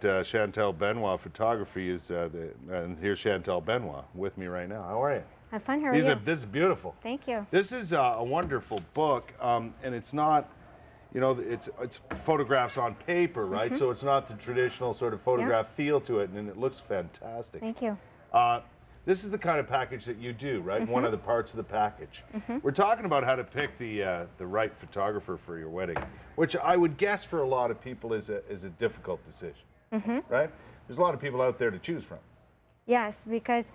at Chantal Benoit Photography. And here's Chantal Benoit with me right now. How are you? I'm fine. How are you? This is beautiful. Thank you. This is a wonderful book, and it's not, it's photographs on paper, right? So it's not the traditional sort of photograph feel to it, and it looks fantastic. Thank you. This is the kind of package that you do, right? One of the parts of the package. We're talking about how to pick the right photographer for your wedding, which I would guess for a lot of people is a difficult decision, right? There's a lot of people out there to choose from. Yes, because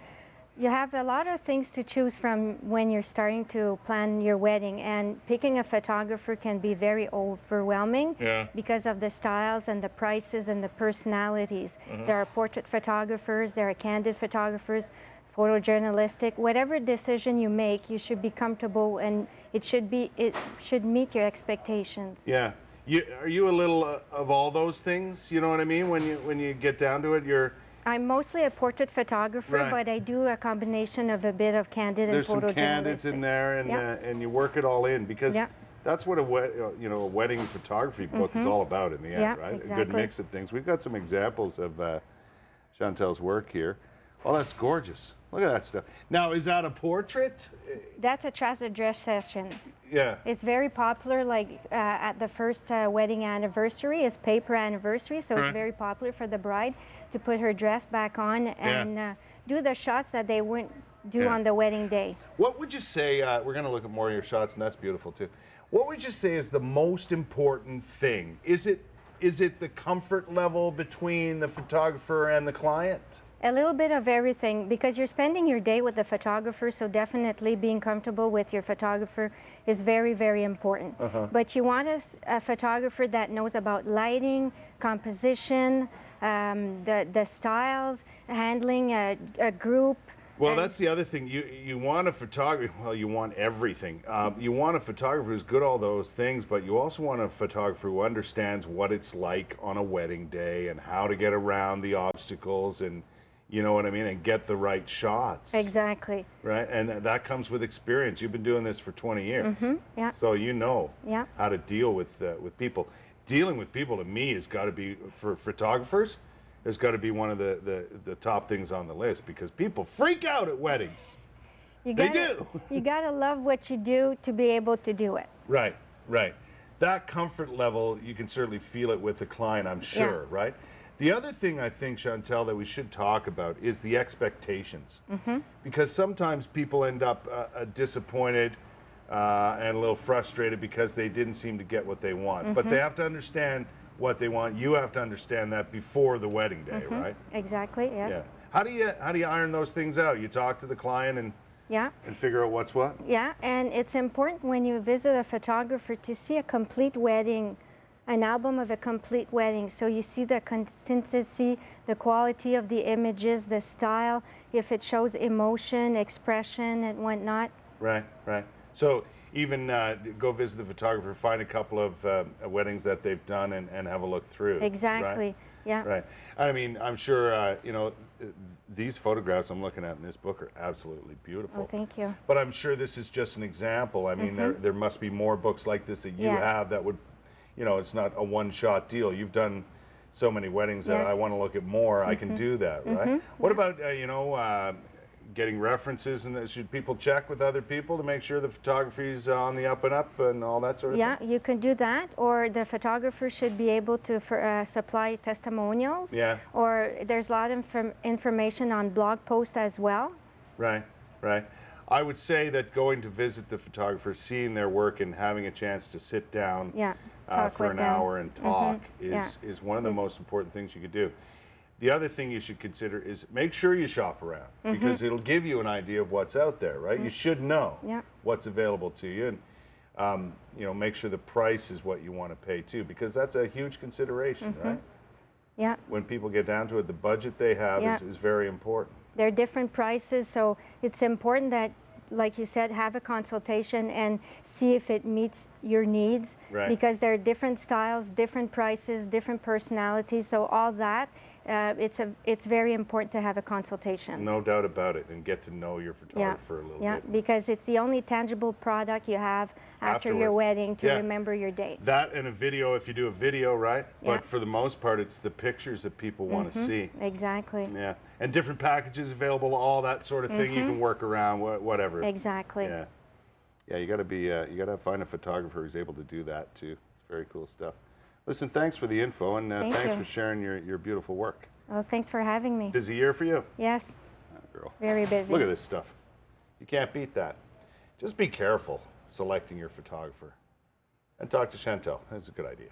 you have a lot of things to choose from when you're starting to plan your wedding, and picking a photographer can be very overwhelming because of the styles and the prices and the personalities. There are portrait photographers, there are candid photographers, photojournalistic. Whatever decision you make, you should be comfortable, and it should meet your expectations. Yeah. Are you a little of all those things? You know what I mean? When you get down to it, I'm mostly a portrait photographer, but I do a combination of a bit of candid and photojournalistic. There's some candids in there, and you work it all in, because that's what a wedding photography book is all about in the end, right? Exactly. A good mix of things. We've got some examples of Chantal's work here. Oh, that's gorgeous. Look at that stuff. Now, is that a portrait? That's a trouser dress session. Yeah. It's very popular, like at the first wedding anniversary is paper anniversary, so it's very popular for the bride to put her dress back on and do the shots that they wouldn't do on the wedding day. What would you say, we're going to look at more of your shots, and that's beautiful too. What would you say is the most important thing? Is it the comfort level between the photographer and the client? A little bit of everything, because you're spending your day with the photographer, so definitely being comfortable with your photographer is very, very important. But you want a photographer that knows about lighting, composition, the styles, handling a group. Well, that's the other thing. You want a photographer, well, you want everything. You want a photographer who's good at all those things, but you also want a photographer who understands what it's like on a wedding day and how to get around the obstacles, and you know what I mean, and get the right shots. Exactly. Right, and that comes with experience. You've been doing this for 20 years, so you know how to deal with people. Dealing with people, to me, has got to be, for photographers, has got to be one of the top things on the list, because people freak out at weddings. They do. You got to love what you do to be able to do it. Right, right. That comfort level, you can certainly feel it with the client, I'm sure, right? The other thing I think, Chantal, that we should talk about is the expectations. Because sometimes people end up disappointed and a little frustrated because they didn't seem to get what they want. But they have to understand what they want. You have to understand that before the wedding day, right? Exactly, yes. Yeah. How do you iron those things out? You talk to the client and figure out what's what? Yeah, and it's important when you visit a photographer to see a complete wedding, an album of a complete wedding, so you see the consistency, the quality of the images, the style, if it shows emotion, expression, and whatnot. Right, right. So even go visit the photographer, find a couple of weddings that they've done, and have a look through. Exactly, right? yeah. Right. I mean, I'm sure, these photographs I'm looking at in this book are absolutely beautiful. Oh, thank you. But I'm sure this is just an example. I mean, there must be more books like this that you have that would, it's not a one-shot deal. You've done so many weddings that I want to look at more. I can do that, right? What about, getting references, and should people check with other people to make sure the photography's on the up and up and all that sort of thing? Yeah, you can do that, or the photographer should be able to supply testimonials. Yeah. Or there's a lot of information on blog posts as well. Right, right. I would say that going to visit the photographer, seeing their work, and having a chance to sit down for an hour and talk is one of the most important things you could do. The other thing you should consider is make sure you shop around, because it'll give you an idea of what's out there, right? You should know what's available to you, and make sure the price is what you want to pay too, because that's a huge consideration, right? Yeah. When people get down to it, the budget they have is very important. There are different prices, so it's important that, like you said, have a consultation and see if it meets your needs, because there are different styles, different prices, different personalities, so all that it's very important to have a consultation. No doubt about it, and get to know your photographer a little bit. Yeah, because it's the only tangible product you have after your wedding to remember your date. That and a video, if you do a video, right? But for the most part, it's the pictures that people want to see. Exactly. Yeah, and different packages available, all that sort of thing. You can work around, whatever. Exactly. Yeah, yeah. You got to be, you got to find a photographer who's able to do that too. It's very cool stuff. Listen, thanks for the info, and thanks for sharing your beautiful work. Well, thanks for having me. Busy year for you? Yes. Oh, girl. Very busy. Look at this stuff. You can't beat that. Just be careful selecting your photographer. And talk to Chantal. That's a good idea.